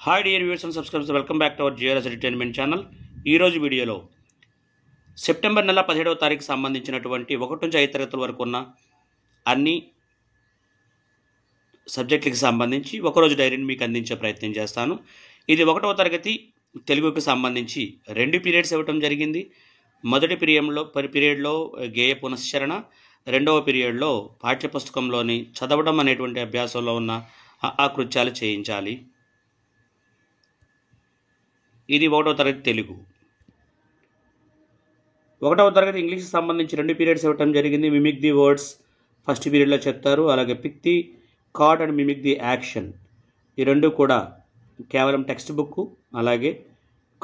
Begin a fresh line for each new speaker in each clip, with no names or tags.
Hi dear viewers and subscribers, welcome back to our GRS entertainment channel. ఈరోజు వీడియోలో September నెల 17వ తారీఖు సంబంధించినటువంటి 1 నుంచి 5 తరగతుల వరకు ఉన్న అన్ని సబ్జెక్టులకు సంబంధించి ఒకరోజు డైరీని మీకు అందించే ప్రయత్నం చేస్తాను. ఇది 1వ తరగతి తెలుగుకి సంబంధించి 2 పీరియడ్స్ ఇవ్వటం జరిగింది. మొదటి పీరియడ్లో గేయ పునశ్చరణ, రెండవ పీరియడ్లో పాఠ్యపుస్తకంలోని చదవడం అనేటువంటి అభ్యాసంలో ఉన్న కృత్యాలు చేయించాలి. ఇది 1వ తరగతి తెలుగు. 1వ తరగతి ఇంగ్లీష్కి సంబంధించి 2 పీరియడ్స్ ఇవ్వటం జరిగింది. మిమిక్ ది వర్డ్స్ ఫస్ట్ పీరియడ్లో చెప్తారు. అలాగే pick the card and mimic the action, ఈ రెండు కూడా కేవలం టెక్స్ట్ బుక్ అలాగే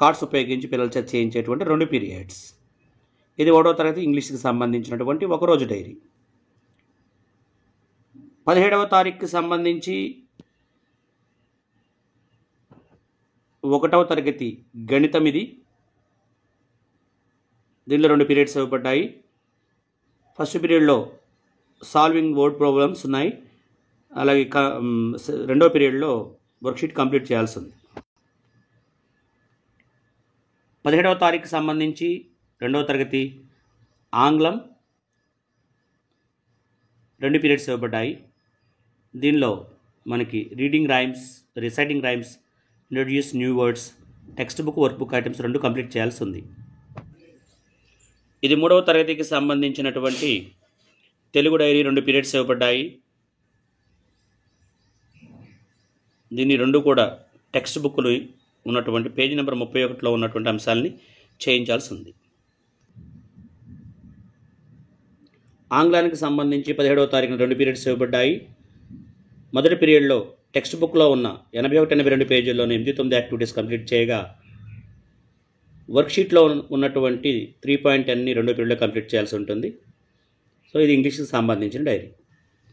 కార్డ్స్ ఉపయోగించి పిల్లల చేత చేయించేటువంటి 2 పీరియడ్స్. ఇది 1వ తరగతి ఇంగ్లీష్కి సంబంధించినటువంటి ఒకరోజు డైరీ. 17వ తారీఖుకి సంబంధించి 1వ తరగతి గణితం. ఇది దీనిలో 2 పీరియడ్స్ ఇవ్వబడ్డాయి. ఫస్ట్ పీరియడ్లో సాల్వింగ్ వర్డ్ ప్రాబ్లమ్స్ ఉన్నాయి. అలాగే రెండవ పీరియడ్లో వర్క్షీట్ కంప్లీట్ చేయాల్సి ఉంది. 17వ తారీఖుకి సంబంధించి 2వ తరగతి ఆంగ్లం 2 పీరియడ్స్ ఇవ్వబడ్డాయి. దీనిలో మనకి reading rhymes, reciting rhymes, introduce new words, text book, work book items 2 complete చేయాల్సి ఉంది. ఇది 3వ తరగతికి సంబంధించినటువంటి తెలుగు డైరీ. 2 పీరియడ్స్ ఇవ్వబడ్డాయి. దీన్ని 2 కూడా టెక్స్ట్ బుక్లు ఉన్నటువంటి పేజీ నెంబర్ 31లో ఉన్నటువంటి అంశాలని చేయించాల్సి ఉంది. ఆంగ్లానికి సంబంధించి 17వ తారీఖున 2 పీరియడ్స్ ఇవ్వబడ్డాయి. మొదటి పీరియడ్లో టెక్స్ట్ బుక్లో ఉన్న 81-82 పేజీల్లోని 8-9 యాక్టివిటీస్ కంప్లీట్ చేయగా వర్క్షీట్లో ఉన్నటువంటి 3.10ని 2వ పీరియడ్లో కంప్లీట్ చేయాల్సి ఉంటుంది. సో ఇది ఇంగ్లీష్కి సంబంధించిన డైరీ.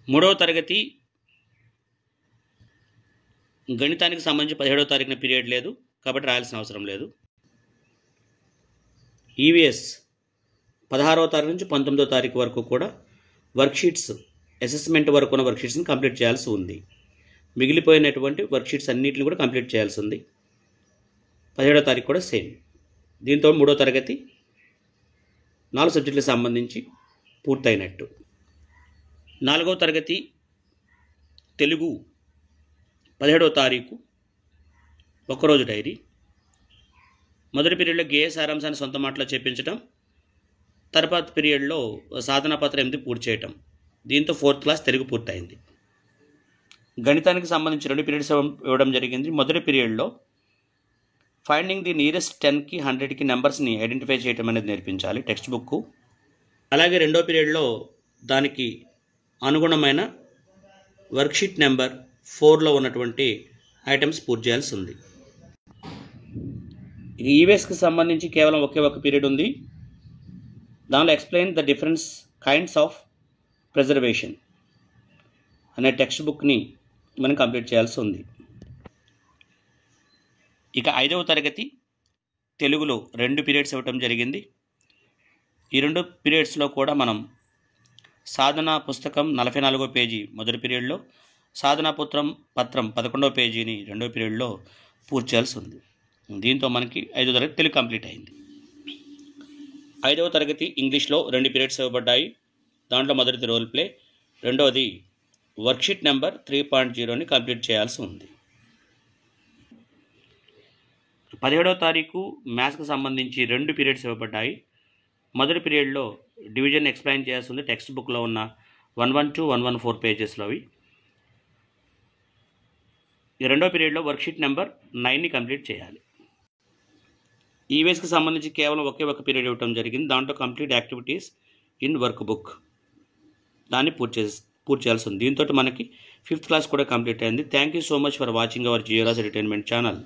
3వ తరగతి గణితానికి సంబంధించి 17వ తారీఖున పీరియడ్ లేదు కాబట్టి రాయాల్సిన అవసరం లేదు. ఈవీఎస్ 16వ తారీఖు నుంచి 19వ తారీఖు వరకు కూడా వర్క్షీట్స్, అసెస్మెంట్ వరకు ఉన్న వర్క్షీట్స్ని కంప్లీట్ చేయాల్సి ఉంది. మిగిలిపోయినటువంటి వర్క్షీట్స్ అన్నింటిని కూడా కంప్లీట్ చేయాల్సి ఉంది. 17వ తారీఖు కూడా సేమ్. దీంతో 3వ తరగతి 4 సబ్జెక్టులకు సంబంధించి పూర్తయినట్టు. 4వ తరగతి తెలుగు 17వ తారీఖు ఒకరోజు డైరీ. మొదటి పీరియడ్లో గేయ సారాంశాన్ని సొంత మాటలో చెప్పించడం, తర్వాత పీరియడ్లో సాధనా పత్రం 8 పూర్తి చేయటం. దీంతో 4th క్లాస్ తెలుగు పూర్తయింది. గణితానికి సంబంధించి 2 పీరియడ్స్ ఇవ్వడం జరిగింది. మొదటి పీరియడ్లో ఫైండింగ్ ది నియరెస్ట్ 10కి 100కి నెంబర్స్ని ఐడెంటిఫై చేయడం అనేది నేర్పించాలి, టెక్స్ట్ బుక్. అలాగే రెండో పీరియడ్లో దానికి అనుగుణమైన వర్క్షీట్ నెంబర్ 4లో ఉన్నటువంటి ఐటమ్స్ పూర్తి చేయాల్సి ఉంది. ఇక ఈవీఎస్కి సంబంధించి కేవలం ఒకే ఒక పీరియడ్ ఉంది. దానిలో explain the difference kinds of preservation అనే టెక్స్ట్ బుక్ని మనం కంప్లీట్ చేయాల్సి ఉంది. ఇక 5వ తరగతి తెలుగులో 2 పీరియడ్స్ ఇవ్వటం జరిగింది. ఈ 2 పీరియడ్స్లో కూడా మనం సాధనా పుస్తకం 44వ పేజీ మొదటి పీరియడ్లో, సాధనా పత్రం 11వ పేజీని 2వ పీరియడ్లో పూర్తి చేయాల్సి ఉంది. దీంతో మనకి 5వ తరగతి తెలుగు కంప్లీట్ అయింది. 5వ తరగతి ఇంగ్లీష్లో 2 పీరియడ్స్ ఇవ్వబడ్డాయి. దాంట్లో మొదటిది రోల్ ప్లే, రెండవది వర్క్షీట్ నెంబర్ 3.0ని కంప్లీట్ చేయాల్సి ఉంది. 17వ తారీఖు మ్యాథ్స్కి సంబంధించి 2 పీరియడ్స్ ఇవ్వబడ్డాయి. మొదటి పీరియడ్లో డివిజన్ ఎక్స్ప్లెయిన్ చేయాల్సి ఉంది, టెక్స్ట్ బుక్లో ఉన్న 112, 114 పేజెస్లో అవి. ఈ రెండో పీరియడ్లో వర్క్షీట్ నెంబర్ 9ని కంప్లీట్ చేయాలి. ఈవీఎస్కి సంబంధించి కేవలం ఒకే ఒక పీరియడ్ ఇవ్వడం జరిగింది. దాంట్లో complete activities in work book, దాన్ని పూర్తి చేయాల్సి ఉంది. దీంతో మనకి 5th క్లాస్ కూడా కంప్లీట్ అయింది. Thank you so much for watching our GRS entertainment channel.